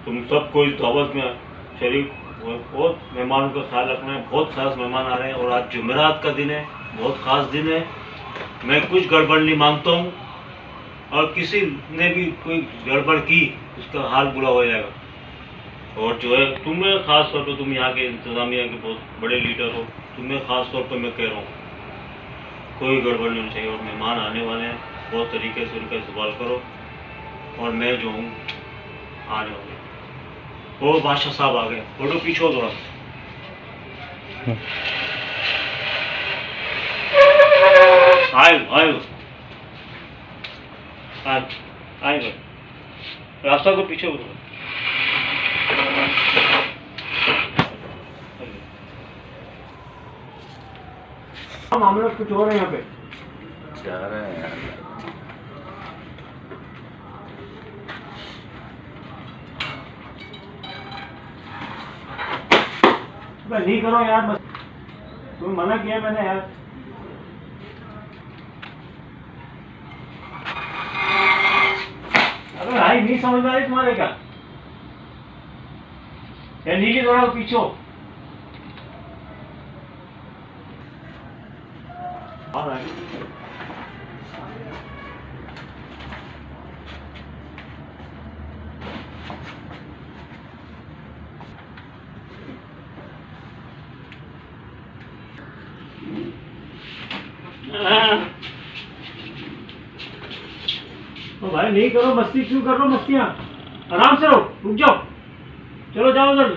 तुम सबको इस दावत में शरीक बहुत मेहमानों का ख्याल रखना है। बहुत खास मेहमान आ रहे हैं और आज जुमेरात का दिन है, बहुत खास दिन है। मैं कुछ गड़बड़ नहीं मांगता हूँ और किसी ने भी कोई गड़बड़ की उसका हाल बुरा हो जाएगा। और जो है तुम्हें खास तौर पर, तुम यहाँ के इंतजामिया के बहुत बड़े लीडर हो, तुम्हें खास तौर पर मैं कह रहा हूँ कोई गड़बड़ नहीं होनी चाहिए। और मेहमान आने वाले हैं, बहुत तरीके से उनका इस्तेमाल करो। और मैं जो हूँ आने वाले, वो बादशाह साहब आ गए, फोटो पीछे हो थोड़ा। आए रास्ता को पीछे हो थोड़ा। मामला कुछ हो रहे हैं यहाँ पे जा रहे हैं यार। नहीं करो यार, बस तुम्हें मना किया मैंने यार। अगर भाई नहीं समझ में आई तुम्हारे क्या, या नीचे थोड़ा पीछे हो। तो भाई नहीं करो, मस्ती क्यों कर रहे हो? मस्तियाँ आराम से रहो, रुक जाओ, चलो जाओ उधर।